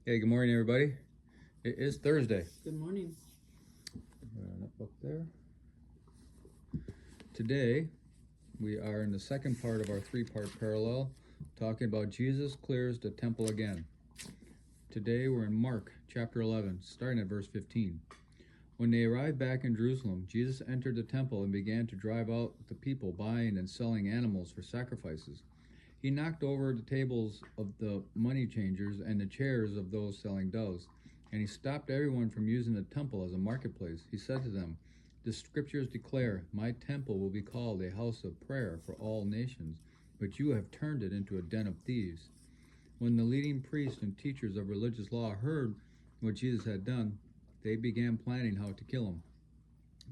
Hey, good morning, everybody. It is Thursday. Good morning. Up there. Today, we are in the second part of our three-part parallel, talking about Jesus clears the temple again. Today, we're in Mark chapter 11, starting at verse 15. When they arrived back in Jerusalem, Jesus entered the temple and began to drive out the people buying and selling animals for sacrifices. He knocked over the tables of the money changers and the chairs of those selling doves, and he stopped everyone from using the temple as a marketplace. He said to them, "The scriptures declare, 'My temple will be called a house of prayer for all nations,' but you have turned it into a den of thieves." When the leading priests and teachers of religious law heard what Jesus had done, they began planning how to kill him.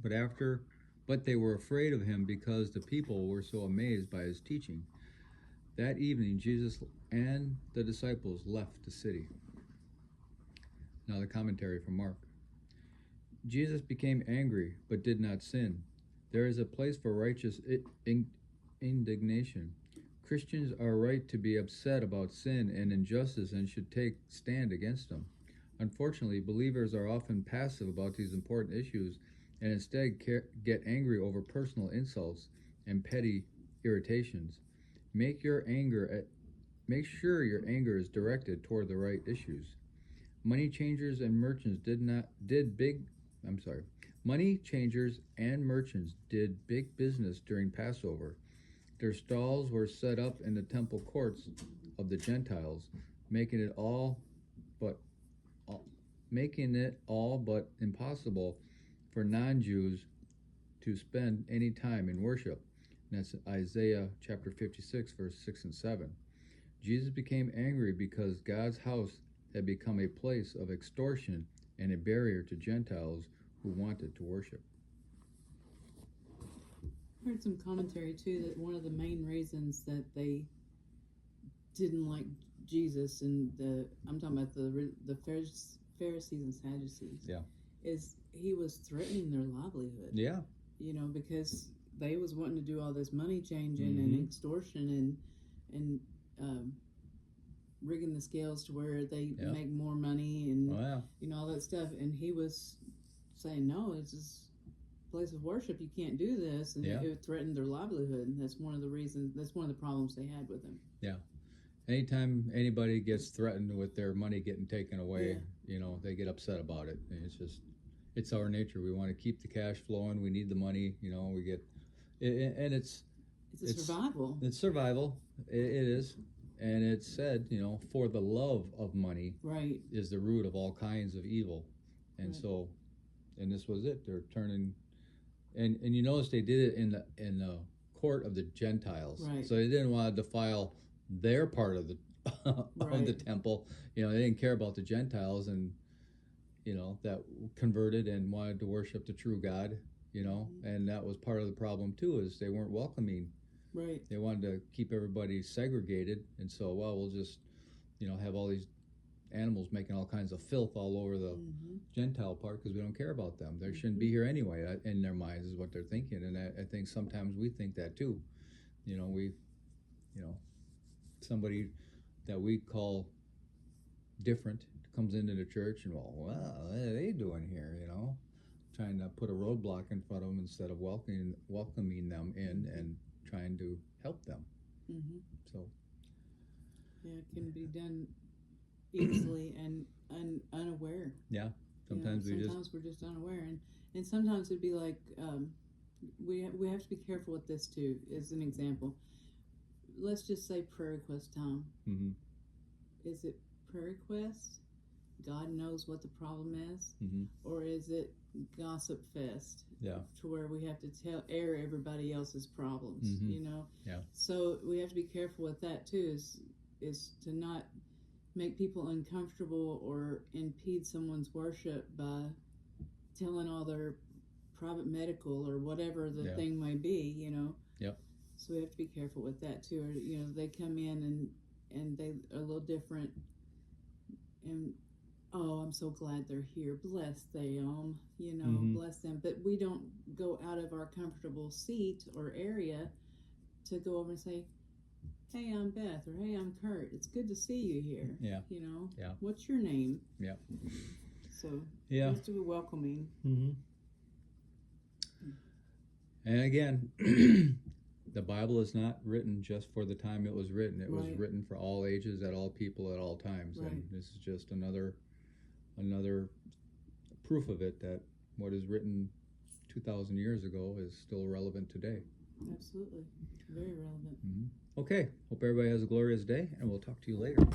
But they were afraid of him because the people were so amazed by his teaching. That evening, Jesus and the disciples left the city. Now the commentary from Mark. Jesus became angry, but did not sin. There is a place for righteous indignation. Christians are right to be upset about sin and injustice and should take stand against them. Unfortunately, believers are often passive about these important issues and instead get angry over personal insults and petty irritations. Make sure your anger is directed toward the right issues. Money changers and merchants did big business during Passover. Their stalls were set up in the temple courts of the Gentiles, making it all but impossible for non-Jews to spend any time in worship. And that's Isaiah chapter 56, verse 6 and 7. Jesus became angry because God's house had become a place of extortion and a barrier to Gentiles who wanted to worship. I heard some commentary too that one of the main reasons that they didn't like Jesus and I'm talking about the Pharisees and Sadducees. Yeah. Is he was threatening their livelihood. Yeah. Because they was wanting to do all this money changing and extortion and rigging the scales to where they make more money and all that stuff. And he was saying, no, it's just a place of worship. You can't do this. And it threatened their livelihood. And that's one of the reasons. That's one of the problems they had with him. Yeah. Anytime anybody gets threatened with their money getting taken away, they get upset about it. And it's our nature. We want to keep the cash flowing. We need the money. We get it, and it's survival. It's survival. It is. And it's said, for the love of money is the root of all kinds of evil. And so, and this was it. They're turning, and you notice they did it in the court of the Gentiles. Right. So they didn't want to defile their part of the of the temple. They didn't care about the Gentiles and that converted and wanted to worship the true God. And that was part of the problem too, is they weren't welcoming. Right. They wanted to keep everybody segregated, and so we'll just have all these animals making all kinds of filth all over the Gentile part because we don't care about them. They shouldn't be here anyway. In their minds is what they're thinking, and I think sometimes we think that too. Somebody that we call different comes into the church and what are they doing here? Trying to put a roadblock in front of them instead of welcoming them in and trying to help them. So it can be done easily and unaware. Yeah, sometimes we're just unaware, and sometimes it'd be like we have to be careful with this too. As an example, let's just say prayer request time. Is it prayer request? God knows what the problem is, or is it gossip fest? Yeah. To where we have to air everybody else's problems, Yeah. So we have to be careful with that too. Is to not make people uncomfortable or impede someone's worship by telling all their private medical or whatever the thing may be, Yep. So we have to be careful with that too. Or they come in and they are a little different, and I'm so glad they're here. Bless them, bless them. But we don't go out of our comfortable seat or area to go over and say, hey, I'm Beth, or hey, I'm Kurt. It's good to see you here. Yeah. You know? Yeah. What's your name? Yeah. So, Yeah. just to be welcoming. Mm-hmm. And again, the Bible is not written just for the time it was written. It was written for all ages, at all people, at all times. Right. And this is just another proof of it, that what is written 2,000 years ago is still relevant today. Absolutely. Very relevant. Mm-hmm. Okay. Hope everybody has a glorious day, and we'll talk to you later.